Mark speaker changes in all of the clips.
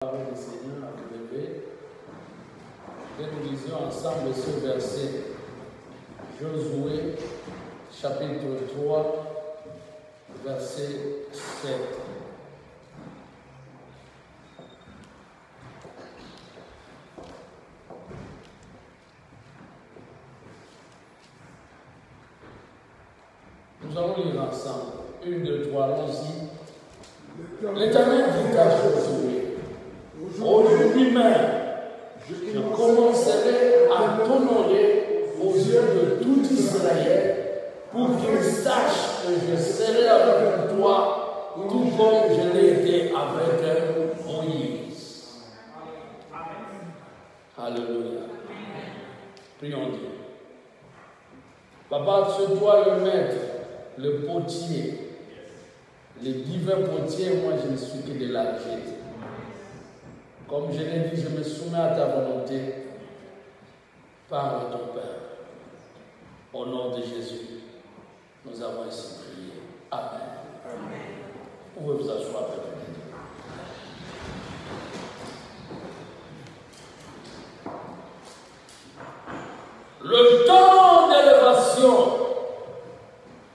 Speaker 1: Parole du Seigneur à vous lever. Et nous lisons ensemble ce verset. Josué, chapitre 3, verset 7. Nous allons lire ensemble. 1, 2, 3, allons-y. L'Éternel dit à Josué, aujourd'hui même, je commencerai à t'honorer aux yeux de tout Israël pour qu'ils sachent que je serai avec toi, tout comme je l'ai été avec Moïse. Alléluia. Prions Dieu. Papa, c'est toi le maître, le potier. Les divins potiers, moi je ne suis que de l'argile. Comme je l'ai dit, je me soumets à ta volonté. Parle à ton Père. Au nom de Jésus, nous avons ainsi prié. Amen. Amen. Vous pouvez vous asseoir, Père. Le temps d'élévation,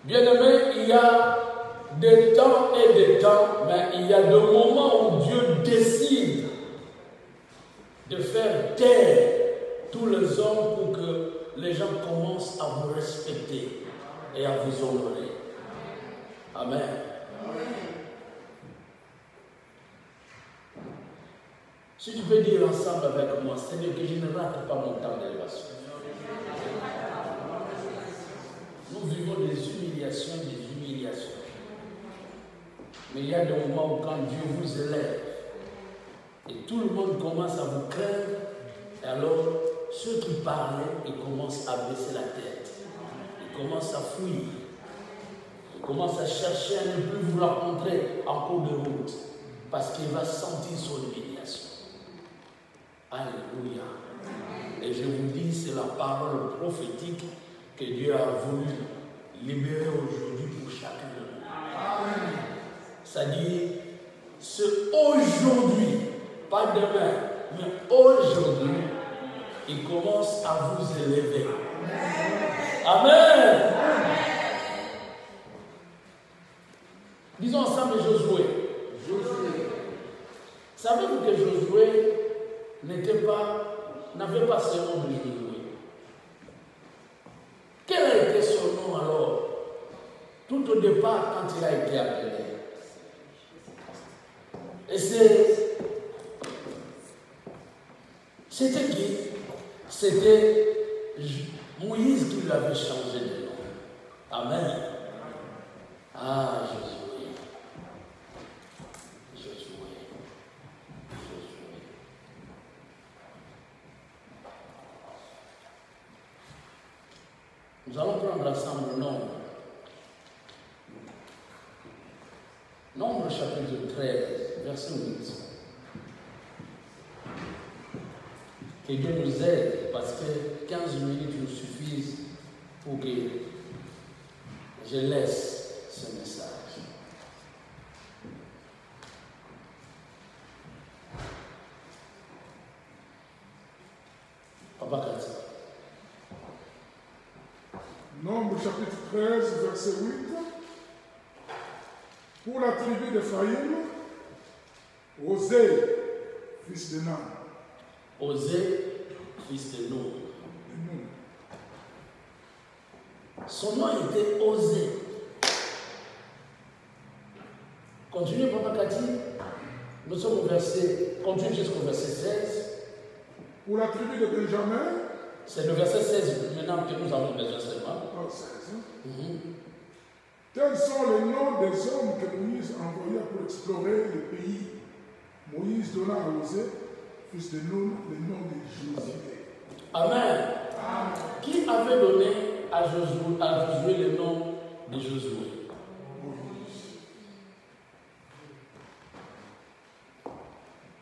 Speaker 1: bien-aimé, il y a des temps et des temps, mais il y a des moments où Dieu décide de faire taire tous les hommes pour que les gens commencent à vous respecter et à vous honorer. Amen. Si tu peux dire ensemble avec moi, Seigneur, que je ne rate pas mon temps d'élévation. Nous vivons des humiliations, mais il y a des moments où quand Dieu vous élève, et tout le monde commence à vous craindre, et alors ceux qui parlaient, ils commencent à baisser la tête, ils commencent à fuir, ils commencent à chercher à ne plus vous rencontrer en cours de route, parce qu'il va sentir son humiliation. Alléluia. Et je vous dis, c'est la parole prophétique que Dieu a voulu libérer aujourd'hui pour chacun de nous. C'est-à-dire, c'est aujourd'hui, pas demain, mais aujourd'hui, il commence à vous élever. Amen. Disons ensemble Josué. Savez-vous que Josué n'avait pas ce nom de Josué? Quel a été son nom alors? Tout au départ, quand il a été appelé. Et c'était qui? C'était Moïse qui lui avait changé de nom. Amen. Ah, Josué. Nous allons prendre ensemble le nombre. Nombre chapitre 13, verset 8. Que Dieu nous aide parce que 15 minutes nous suffisent pour que je laisse ce message. Papa Kati.
Speaker 2: Nombre chapitre 13, verset 8. Pour la tribu d'Ephraïm, Osée, fils de Nun.
Speaker 1: Osée, fils de Nun. Son nom était Osée. Continuez, Papa Kati. Nous sommes au verset, continue jusqu'au verset 16.
Speaker 2: Pour la tribu de Benjamin,
Speaker 1: c'est le verset 16 maintenant que nous avons besoin seulement.
Speaker 2: Oh, 16. Tels sont les noms des hommes que Moïse envoya pour explorer le pays. Moïse donna à Osée, fils de Nun, le nom de Josué.
Speaker 1: Amen. Amen. Qui avait donné à Josué le nom de Josué?
Speaker 2: Moïse.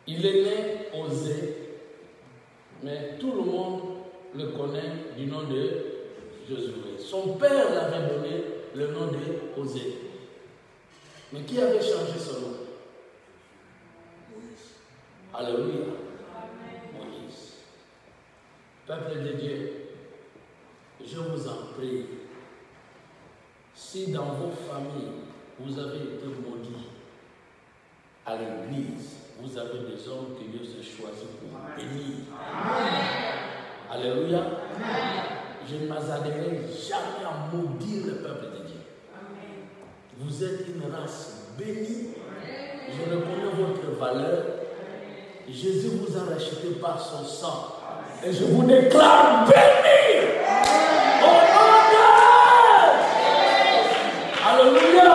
Speaker 1: Il est né Osée, mais tout le monde le connaît du nom de Josué. Son père l'avait donné le nom de Osée. Mais qui avait changé son nom?
Speaker 2: Moïse.
Speaker 1: Alléluia. Moïse. Peuple de Dieu, je vous en prie, si dans vos familles, vous avez été maudits, à l'église, vous avez des hommes que Dieu s'est choisi pour bénir. Alléluia. Je ne m'attarderai jamais à maudire le peuple de Dieu. Vous êtes une race bénie. Je reconnais votre valeur. Jésus vous a racheté par son sang. Et je vous déclare béni. Au nom de... Alléluia.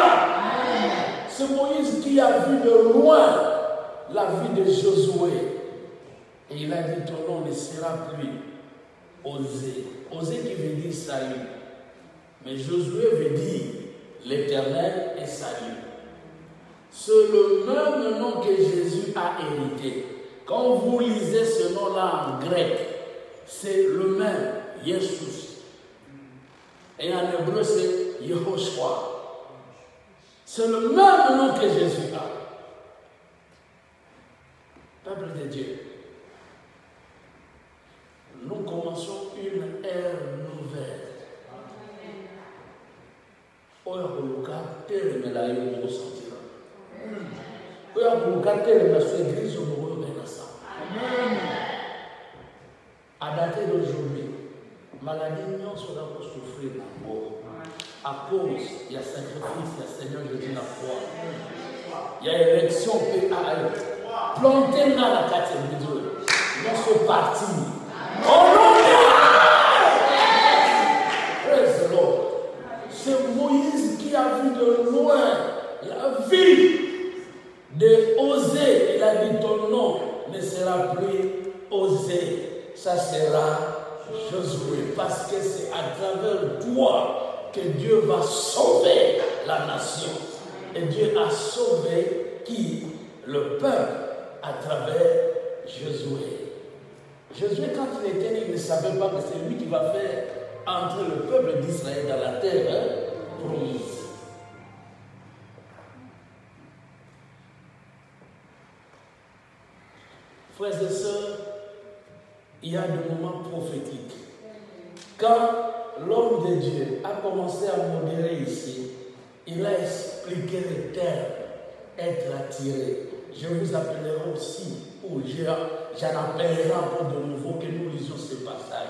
Speaker 1: C'est Moïse qui a vu de loin la vie de Josué. Et il a dit, ton nom ne sera plus Osée. Osée qui veut dire salut. Mais Josué veut dire l'Éternel est salut. C'est le même nom que Jésus a hérité. Quand vous lisez ce nom-là en grec, c'est le même, Jésus. Et en hébreu, c'est Yehoshua. C'est le même nom que Jésus a. Peuple de Dieu, nous commençons une ère nouvelle. Oyakoluka telemela yo resentira. Oyakoluka telemela sur l'église au Moro Benassa. À dater d'aujourd'hui, maladie non sera pour souffrir d'abord. À cause, il y a sacrifice, il y a Seigneur Jésus la croix. Il y a élection PAL. Planté dans la catégorie dans ce parti. Au nom de Praise the Lord. C'est Moïse qui a vu de loin la vie de Osée. Il a dit ton nom ne sera plus Osée, ça sera Josué. Parce que c'est à travers toi que Dieu va sauver la nation. Et Dieu a sauvé qui? Le peuple à travers Josué. Josué, quand il était né, il ne savait pas que c'est lui qui va faire entrer le peuple d'Israël dans la terre promise. Frères et sœurs, il y a des moments prophétiques. Quand l'homme de Dieu a commencé à modérer ici, il a expliqué les termes, être attiré. Je vous appellerai aussi, ou j'en appellerai encore de nouveau que nous lisions ce passage.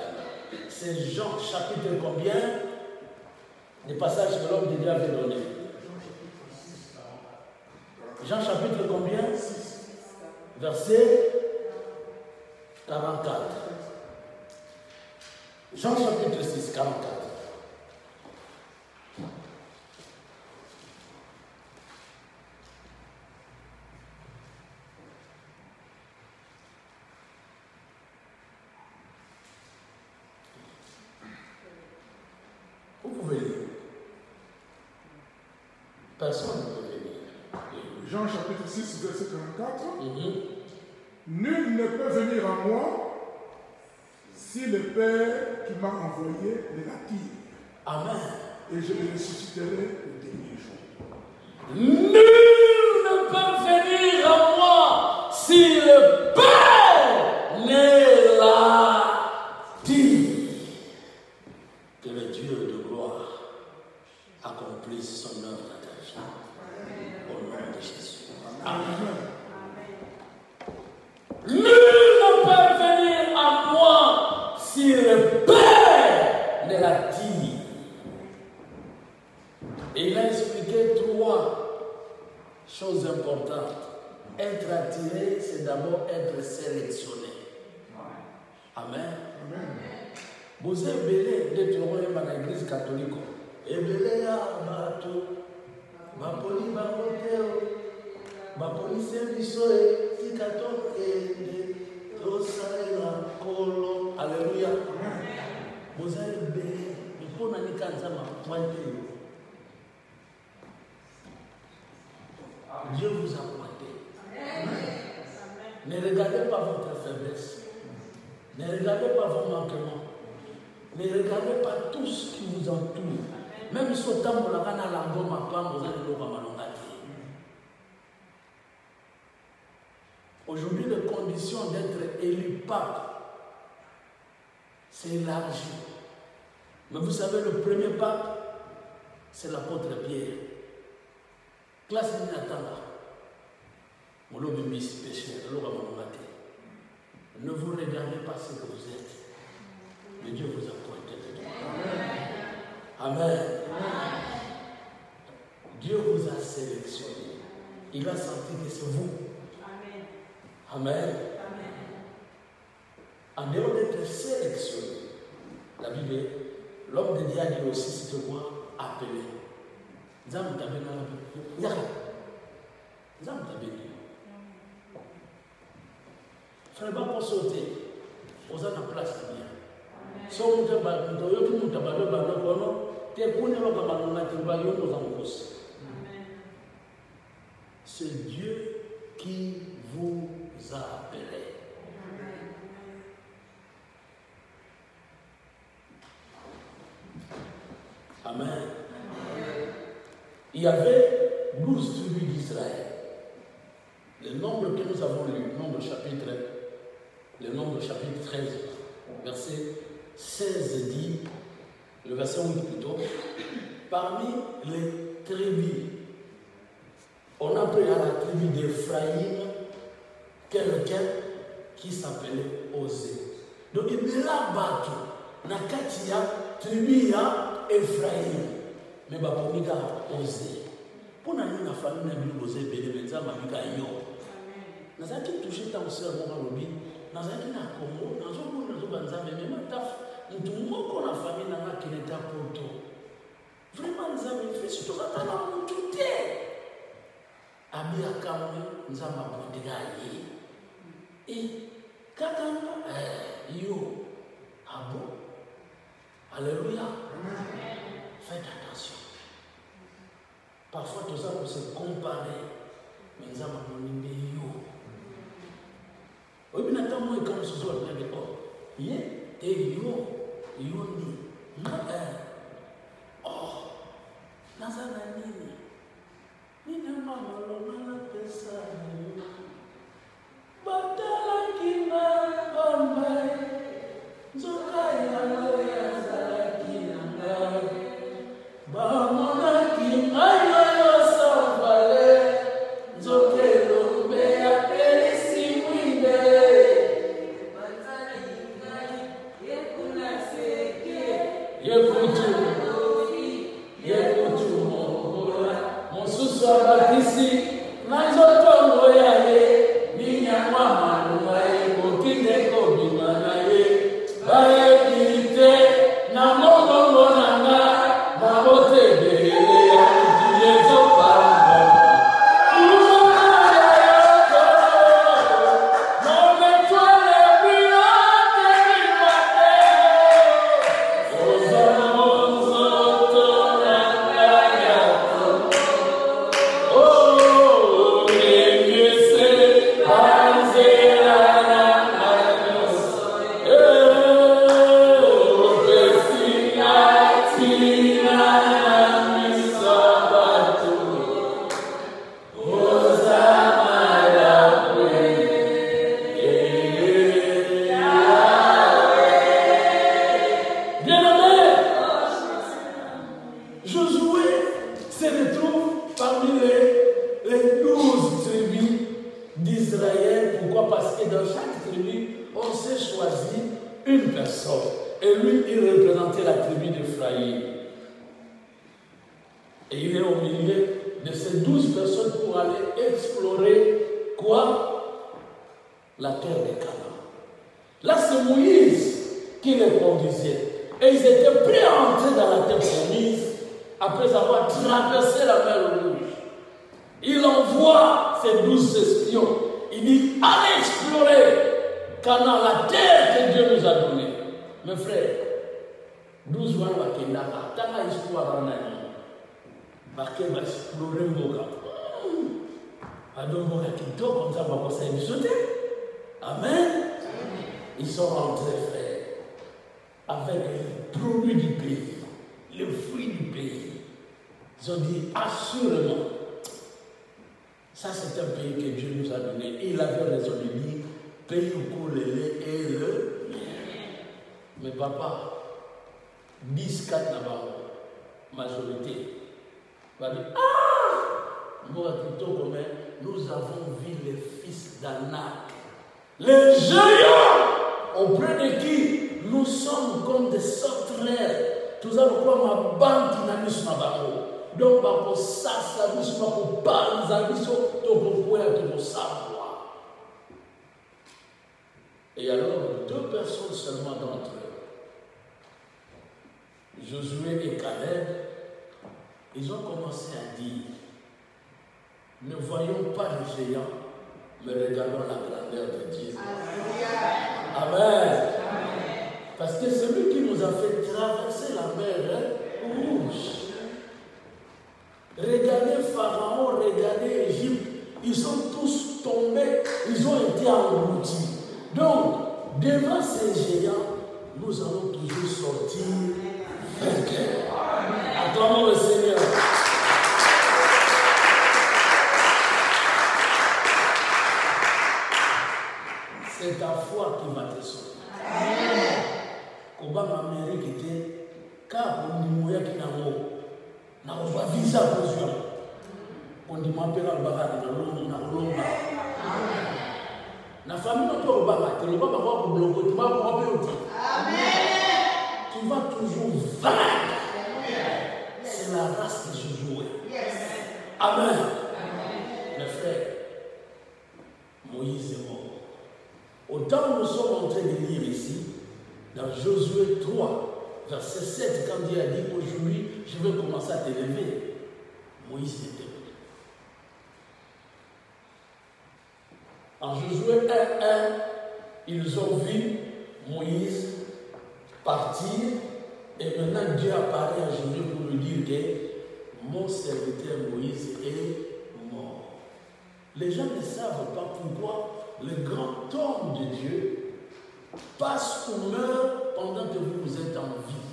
Speaker 1: C'est Jean chapitre combien? Les passages que l'homme de Dieu avait donné. Jean chapitre combien? Verset 44. Jean chapitre 6, 44. Vous pouvez lire. Personne ne peut venir.
Speaker 2: Jean chapitre 6, verset 44. Nul ne peut venir à moi si le Père qui m'a envoyé ne l'attire.
Speaker 1: Amen.
Speaker 2: Et je le ressusciterai le dernier jour.
Speaker 1: Nul ne peut venir à moi si le Père ne l'attire. Que le Dieu de gloire accomplisse son œuvre dans ta vie. Au nom de Jésus. Amen. Nul ne peut venir à moi si le Père ne l'attire. Et il a expliqué trois choses importantes. Être attiré, c'est d'abord être sélectionné. Amen. Vous êtes belé d'être royaume dans l'église catholique. Et belé à bateau. Ma poli va voter. Ma police est bisoé. Si kato et Rosaïla Kolo. Alléluia. Vous êtes belé. Il faut n'aller qu'à ça ma pointe. Dieu vous a pointé. Ne regardez pas votre faiblesse. Ne regardez pas vos manquements. Ne regardez pas tout ce qui vous entoure. Même si vous avez la langue, vous allez le voir. Aujourd'hui, les conditions d'être élu pape, c'est élargi. Mais vous savez, le premier pape, c'est l'apôtre Pierre. Classe Ninatanga. Ne vous regardez pas ce que vous êtes. Mais Dieu vous a pointé de droit. Amen. Amen. Dieu vous a sélectionné. Il a senti que c'est vous. Amen. Amen. En dehors d'être sélectionné, la Bible, l'homme de Dieu a dit aussi, c'est de moi appelé. Frère, pas pour sauter. Vous avez la place bien. Si vous avez la c'est Dieu qui vous a appelé. Amen. Amen. Il y avait 12 tribus d'Israël. Le nombre que nous avons lu, le nombre chapitre 13, verset 16 dit, le verset 8 plutôt, parmi les tribus, on a pris à la tribu d'Ephraïm quelqu'un qui s'appelait Osée. Donc il y a là battu, Nakatia, tribu à Ephraïm, mais bah pour Mika Osée. Pour nous, la famille n'a pas osé bénir, mais ça m'a dit qu'à yo. Nous avons touché tant que ça, mon lobby. Nous avons dit à Congo, nous avons dit à Banzamé, mais maintenant, nous avons la famille n'a pas qui n'était pas pour tout. Vraiment, nous avons fait ce que nous avons tout fait. Abi akamwe, nous avons apporté gaïe. Et quand yo, ah bon? Alléluia. Faites attention. Parfois, tout ça pour se comparer. Mais nous avons donné yo. Oui, mais attends, moi, comme ce soir, je dis, oh, et yo ni, oh, Nazana nini, nini mama, lomana pesa, batala kima, ombai, zoka ya loya zala kinanga, bamona kima yo sambale, zoke lombe ya pelisi mwinde. Ici, Nazotongo yaye, Ninyama Manuaye, Bokinde Kobimanaye, Baye Bilite, Namongo Nanga, Nabote Bele, Yezo Paramba. Ça, c'est un pays que Dieu nous a donné. Et il avait raison de dire, pays où coule le lait et le miel. Mais papa, 10-4 là-bas, majorité, va dire, ah, moi, plutôt comme nous avons vu les fils d'Anak, les géants, auprès de qui nous sommes comme des sauterelles. Tout ça, pourquoi ma banque n'a mis sur ma barreau. Donc, pour ça, ça nous soit pour pas nous amis, pour pouvoir savoir. Et alors, 2 personnes seulement d'entre eux, Josué et Caleb, ils ont commencé à dire, ne voyons pas les géants, mais regardons la grandeur de Dieu. Amen. Parce que celui qui nous a fait traverser la mer rouge. Regardez Pharaon, regardez Égypte, ils sont tous tombés, ils ont été engloutis. Donc, devant ces géants, nous allons toujours sortir vainqueurs. Acclamons le Seigneur. C'est ta foi qui va te sauver. Koba Amérique était car on dit moya qui n'a pas visa pour soi. On dit m'appelle le bagage na longa. La famille n'a pas au bagage, le baba va pour bloquer, tu vas pour bloquer. Amen. Tu vas toujours vaincre. C'est la race qui se joue. Amen. Mes frères, Moïse est mort. Autant nous sommes en train de lire ici, dans Josué 3, verset 7, quand Dieu a dit aujourd'hui, je vais commencer à t'élever, Moïse était mort. En Josué 1:1, ils ont vu Moïse partir, et maintenant Dieu apparaît à Josué pour lui dire que mon serviteur Moïse est mort. Les gens ne savent pas pourquoi le grand homme de Dieu passe ou meurt pendant que vous êtes en vie.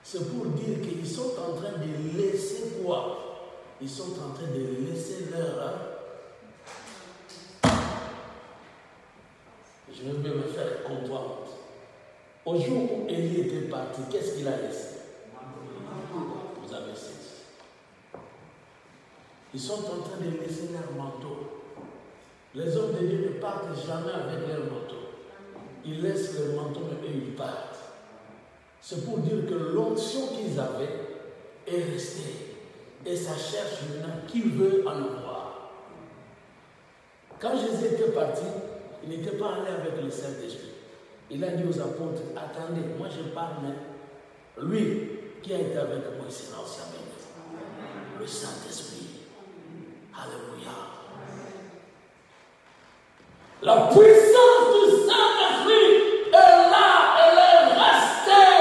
Speaker 1: C'est pour dire qu'ils sont en train de laisser quoi? Ils sont en train de laisser leur... Je vais me faire comprendre. Au jour où Élie était parti, qu'est-ce qu'il a laissé? Vous avez saisi. Ils sont en train de laisser leur manteau. Les hommes de Dieu ne partent jamais avec leur manteau. Ils laissent leur manteau et ils partent. C'est pour dire que l'onction qu'ils avaient est restée. Et ça cherche maintenant qui veut en avoir. Quand Jésus était parti, il n'était pas allé avec le Saint-Esprit. Il a dit aux apôtres, attendez, moi je parle, mais lui qui a été avec moi, c'est l'ancien maître. Le Saint-Esprit. Alléluia. La puissance du Saint-Esprit est là, elle est restée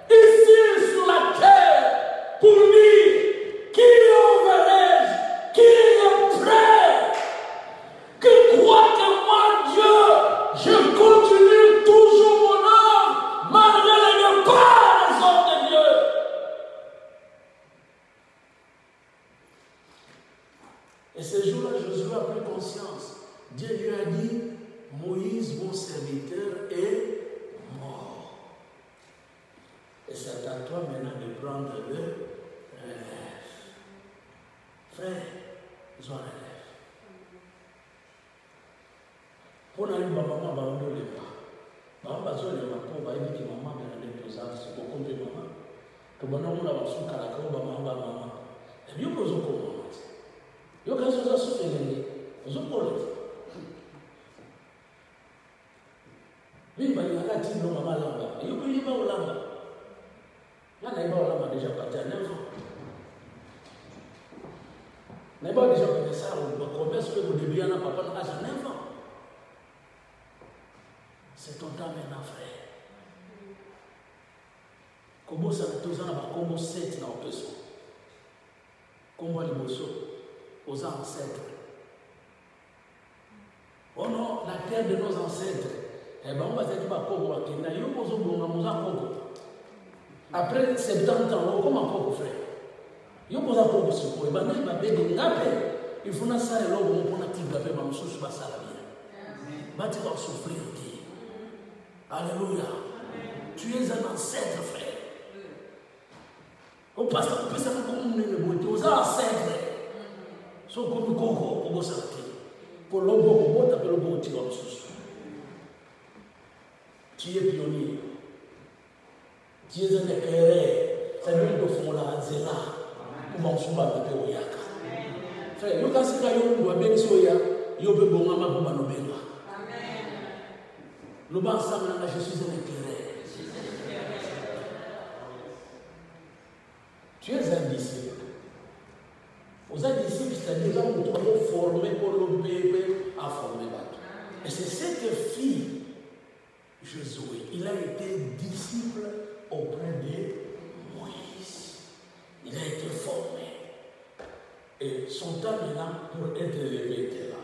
Speaker 1: ici sur la terre pour dire qui enverrai-je, qui est prêt, qui croit que moi, Dieu, je continue toujours mon œuvre malgré le départ des hommes de Dieu. Et ce jour-là, Josué a pris conscience. Dieu lui a dit, Moïse, mon serviteur, est mort. Et c'est à toi maintenant de prendre le relève. Frère, ils ont un relève. Pour aller maman, maman, ne l'est pas. Maman, bazo le maman, va dire que maman a des posades, c'est pour compter maman. Que maman, on a reçu caractère, maman. Et bien, posons comme maman. Il y a quelque chose à se faire. Ils ont parlé. Lui, il a dit non, maman, là-bas. Il y a pas là-bas. Là, il y a là-bas déjà parti à 9 ans. Il y a déjà fait ça, on commence que vous deviez à papa à 9 ans. C'est ton temps maintenant, frère. Comment ça va tous en avoir comme 7 dans le peso? Comment les mousseaux aux ancêtres? Oh non, la terre de nos ancêtres. Eh bien, on va dire que après 70 ans, on va comment frère? Il y a un peu de Il faut que ça soit on a tiré la paix, mais on souffre pas ça la vie. Mais tu vas souffrir. Alléluia. Tu es un ancêtre, frère. Au pasteur, on peut savoir comment on est le bon. Tu es un ancêtre. So comme Congo, on va s'arrêter. Pour le bon, on va taper le bon, tu vas le souffrir. Tu es pionnier. Tu es un éclaireur. Ça veut dire que fond la zéla. Pour m'en soumettre à la Yaka. Frère, yo kasi ka yo doit bien soya, yo be bon ama pour manobela. Le bas ensemble, je suis un éclaireur. Tu es un disciple. Aux disciples, c'est déjà un trop formé pour le bébé à former. Et c'est cette fille, Josué, il a été disciple auprès de Moïse. Il a été formé. Et son temps maintenant pour être élevé était là.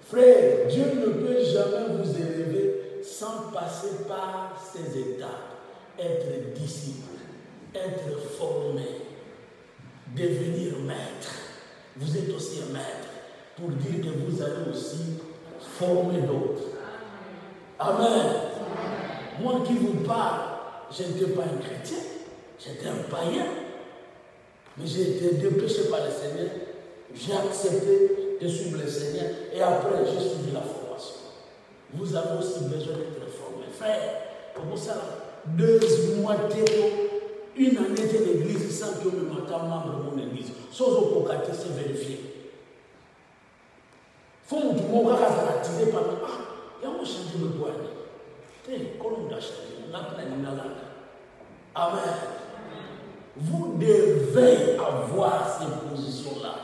Speaker 1: Frère, Dieu ne peut jamais vous élever sans passer par ces étapes. Être disciple, être formé, devenir maître. Vous êtes aussi un maître pour dire que vous allez aussi former d'autres. Amen. Moi qui vous parle, je n'étais pas un chrétien, j'étais un païen. Mais j'ai été dépêché par le Seigneur, j'ai accepté de suivre le Seigneur et après j'ai suivi la formation. Vous avez aussi besoin d'être formé. Frère, comment ça, 2 mois, une année de l'église sans que je me mette membre de mon église. Sans aucun cas, c'est vérifié. Il faut que mon gars soit attiré par le. Ah, il y a un changement de poids. Comment on a changé? On a plein de malades. Amen. Vous devez avoir ces positions-là.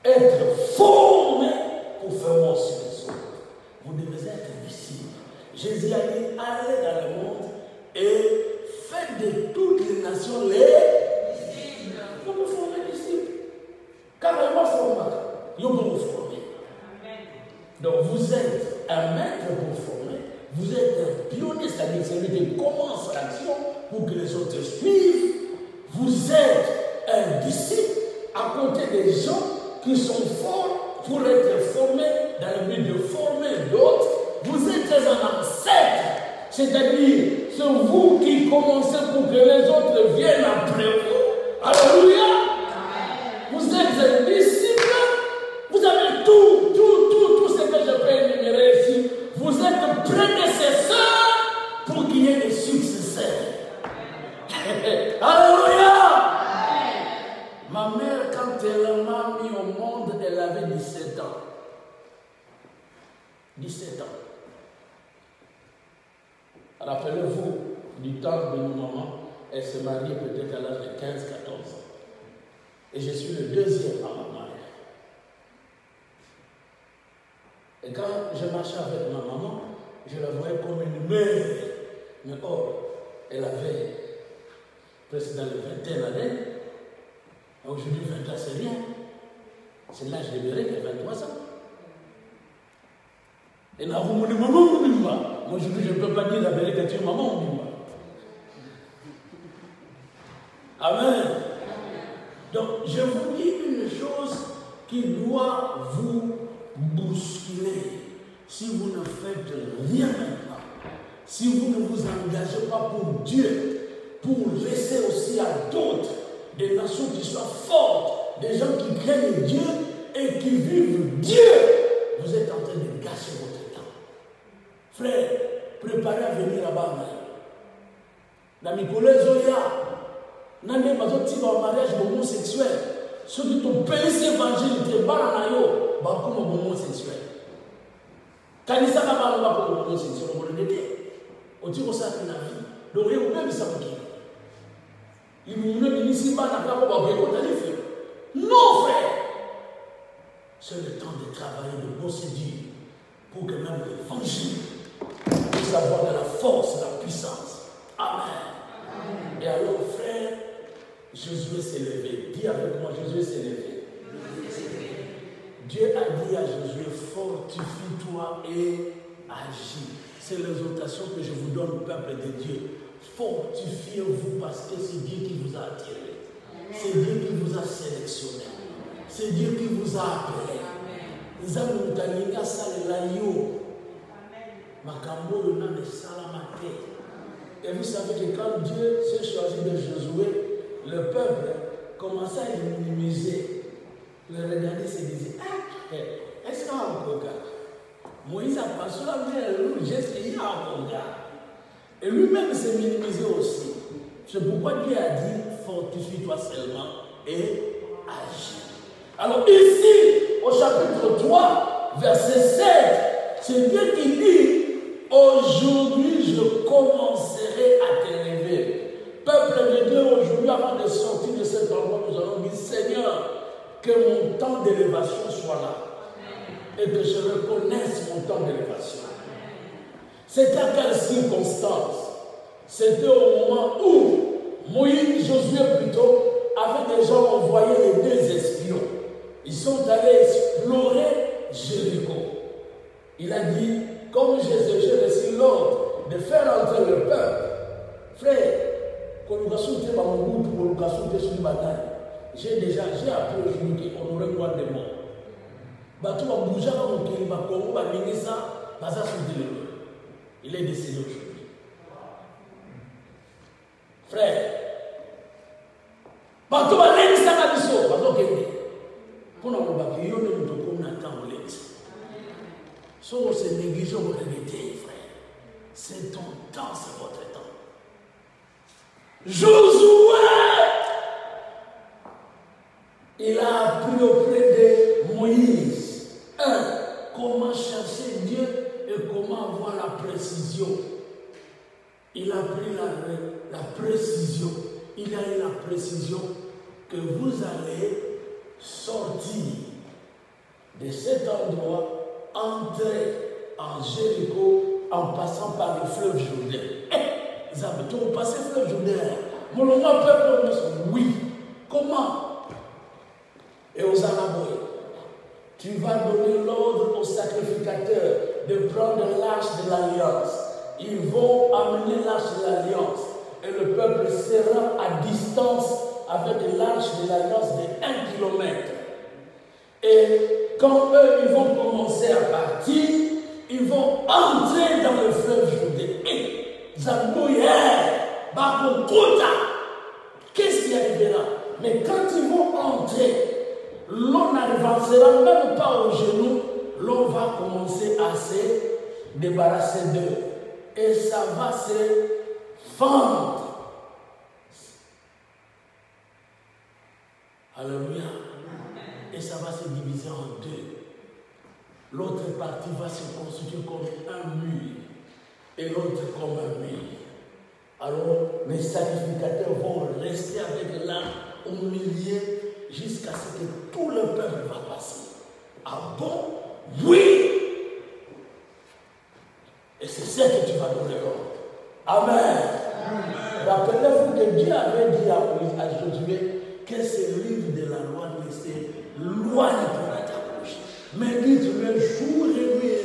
Speaker 1: Être formé pour faire aussi les autres. Vous devez être disciple. Jésus a dit, allez dans le monde et faites de toutes les nations les disciples. Vous pouvez former les disciples. Car il va former. Il va vous former. Donc vous êtes un maître pour former. Vous êtes un pionnier, c'est-à-dire celui qui commence l'action pour que les autres suivent. Vous êtes un disciple à côté des gens qui sont forts pour être formés dans le but de former d'autres. Vous êtes un ancêtre, c'est-à-dire c'est vous qui commencez pour que les autres viennent après vous. Alléluia. Vous êtes un disciple, vous avez tout ce que je peux énumérer ici. Vous êtes prédécesseur pour qu'il y ait des successeurs. Alléluia. Ma mère, quand elle m'a mis au monde, elle avait 17 ans. 17 ans. Rappelez-vous du temps de nos mamans, elle s'est mariée peut-être à l'âge de 15-14 ans. Et je suis le deuxième à ma mère. Et quand je marchais avec ma maman, je la voyais comme une mère. Mais or, elle avait presque dans les 21 années. Aujourd'hui, 20 ans, c'est rien. C'est l'âge de Béré qui a 23 ans. Et là, vous me dites, maman, ou Bimba. Moi, je ne peux pas dire à Béré que tu es maman ou Bimba. Amen. Donc, je vous dis une chose qui doit vous bousculer. Si vous ne faites rien maintenant, si vous ne vous engagez pas pour Dieu, pour laisser aussi à d'autres des nations qui soient fortes, des gens qui craignent Dieu et qui vivent Dieu, vous êtes en train de gâcher votre temps. Frère, préparez à venir là-bas. Dans mes collègues, il y a des mariage homosexuel. Ceux qui ont payé cet évangile, ils ont comme homosexuel. Quand ils savent pas comme homosexuel, on le dit. On dit que ça a une vie. Donc, il y a même ça pour qui. Il me dit ici, non, frère. C'est le temps de travailler, de bosser Dieu, pour que même l'évangile puisse avoir de la force, de la puissance. Amen. Et alors, frère, Jésus s'est levé. Dis avec moi, Jésus s'est levé. Dieu a dit à Jésus, fortifie-toi et agis. C'est l'exhortation que je vous donne, peuple de Dieu. Fortifiez-vous parce que c'est Dieu qui vous a attiré. C'est Dieu qui vous a sélectionné. C'est Dieu qui vous a appelé. Nous avons eu à Salelayo. Makambo, le nom de Salamate. Et vous savez que quand Dieu s'est choisi de Josué, le peuple commençait à le minimiser. Le regarder se disait, est-ce qu'il y a un regard? Moïse a passé la main, j'ai essayé un regard. Et lui-même s'est minimisé aussi. C'est pourquoi Dieu a dit, fortifie-toi seulement et agis. Alors ici, au chapitre 3, verset 7, c'est Dieu qui dit, aujourd'hui je commencerai à t'élever. Peuple de Dieu, aujourd'hui, avant de sortir de cet endroit, nous allons dire, Seigneur, que mon temps d'élévation soit là. Et que je reconnaisse mon temps d'élévation. C'était à quelle circonstance? C'était au moment où Moïse, Josué plutôt, avait déjà envoyé les 2 espions. Ils sont allés explorer Jéricho. Il a dit, comme j'ai reçu l'ordre de faire entrer le peuple, frère, j'ai appris aujourd'hui qu'on aurait droit de mort. Il est décédé aujourd'hui. Frère, c'est ton temps, c'est votre temps. Josué, il a appris auprès de Moïse, comment chercher Dieu et comment avoir la précision. Il a pris la précision. Il a eu la précision que vous allez sortir de cet endroit, entrer en Jéricho en passant par le fleuve Jourdain. Vous avez tout passé le fleuve Jourdain. Mon peuple me dit oui. Comment? Et aux Anaboy, tu vas donner l'ordre aux sacrificateurs de prendre l'arche de l'alliance. Ils vont amener l'arche de l'alliance. Et le peuple sera à distance avec l'arche de l'alliance de 1 kilomètre. Et quand eux, ils vont commencer à partir, ils vont entrer dans le fleuve Jourdain. Et Zambouye, Bakokota, qu'est-ce qui arrivera? Mais quand ils vont entrer, l'eau n'avancera même pas au genou, l'eau va commencer à se débarrasser d'eux. Et ça va se fendre. Alléluia. Et ça va se diviser en 2. L'autre partie va se constituer comme un mur. Et l'autre comme un mur. Alors, les sacrificateurs vont rester avec l'âme au milieu jusqu'à ce que tout le peuple va passer. Ah bon? Oui! Et c'est ça que tu vas donner l'ordre. Amen. Rappelez-vous que Dieu avait dit à Josué que ce livre de la loi ne se loin de ta bouche. Mais dis-le jour et nuit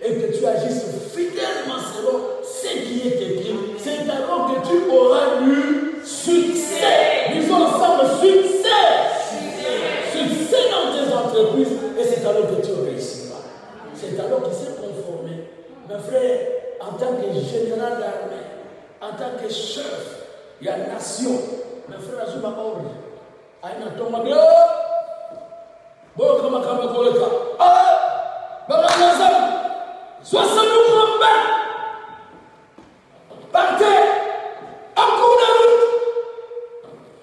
Speaker 1: et que tu agisses fidèlement selon ce qui est écrit. C'est alors que tu auras du succès. Disons ensemble succès. Succès dans tes entreprises et c'est alors que tu réussiras. C'est alors qu'il s'est conformé. Mes frères, en tant que général d'armée, en tant que chef, il y a une nation. Mes frères, je ne sais pas où. Il y a un tombe. Bon, comment on va faire? Ah! Baranazam! 60 000 partez! En cours de route!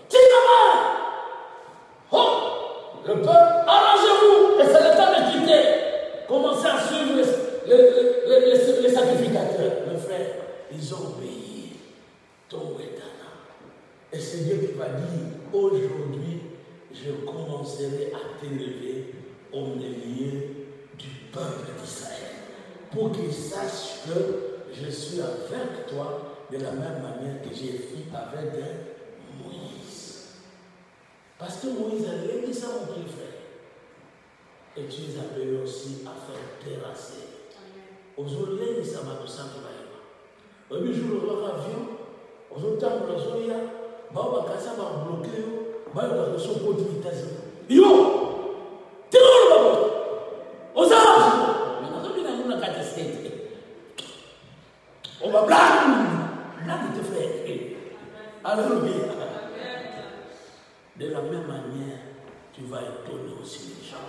Speaker 1: Tirama! Oh! Le peuple, arrangez-vous! Et c'est le temps de quitter. Commencez à suivre les sacrificateurs. Mes frères, ils ont obéi. Et c'est Dieu qui va dire, aujourd'hui, je commencerai à t'élever au milieu du peuple d'Israël. Pour qu'ils sachent que je suis avec toi de la même manière que j'ai fait avec Moïse. Parce que Moïse a légué ça mon petit frère. Et tu les appelles aussi à faire terrasser. Aujourd'hui, ça va tout simplement. Au jour où l'avion, aux autres temps, on a bloqué, on va bloquer son côté vitesse. Yo! va blague te fait. Alléluia. De la même manière, tu vas étonner aussi les gens.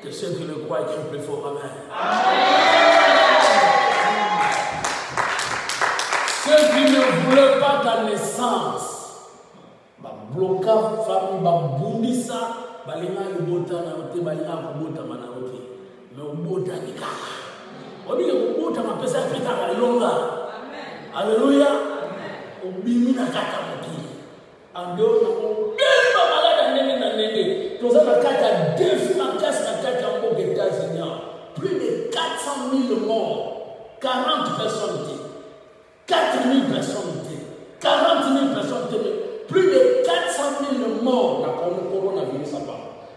Speaker 1: Que ceux qui le croient écrivent plus fort. Amen. Ceux qui ne voulaient pas ta naissance, bloquer famille, bundisa, balinga yobota na ote, balinga kubota mana ote. Mais obota ni kaka. On dit que obota ma pesa pita la longa. Alléluia. Obimi na kaka mokili. Ando na obima malada nene na nene. Toza na kaka défi na casse na kaka mboka États-Unis. Plus de 400 000 morts. 40 personnes. 4 000 personnes, 40 000 personnes, plus de 400 000 morts dans le coronavirus.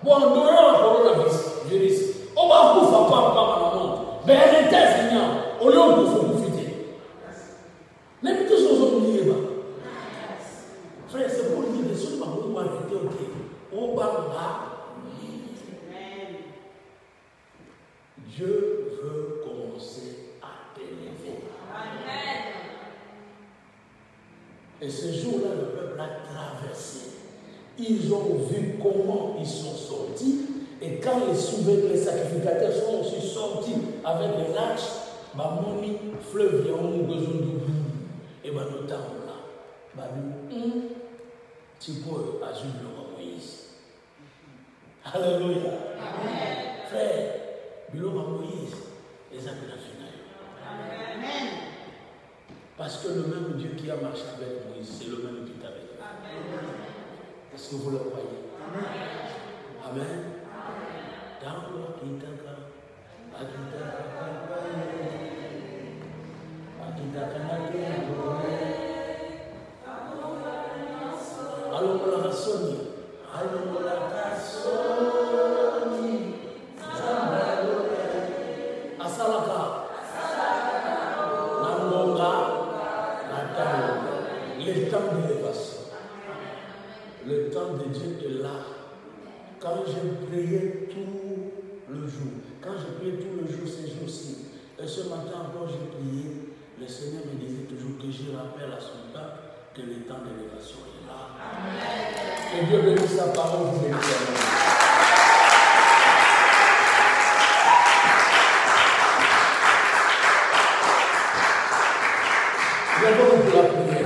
Speaker 1: Bon, on aura le coronavirus. On va vous faire pas dans le monde. Mais les États-Unis, on l'a vous faire profiter. Les petites choses ont oublié. Frère, c'est pour dire que ceux qui vont arrêter, on va Dieu veut commencer à t'élever. Amen. Et ce jour-là, le peuple a traversé. Ils ont vu comment ils sont sortis. Et quand les sacrificateurs sont aussi sortis avec les lâches, Bamoni, fleuve, Yaoum, Gozondou, et Banotam, là, Babou, Tipo, Azul, Moïse. Alléluia. Amen. Frère, Bilo Moïse, les appels Amen. Parce que le même Dieu qui a marché avec Moïse, c'est le même qui est avec nous. Est-ce que vous le croyez? Amen. Le temps d'élévation, le temps de Dieu est là. Quand j'ai prié tout le jour, ces jours-ci, et ce matin encore j'ai prié, le Seigneur me disait toujours que je rappelle à son peuple que le temps d'élévation est là. Amen. Que Dieu bénisse sa parole, vous bénisse. Je vais vous la prière.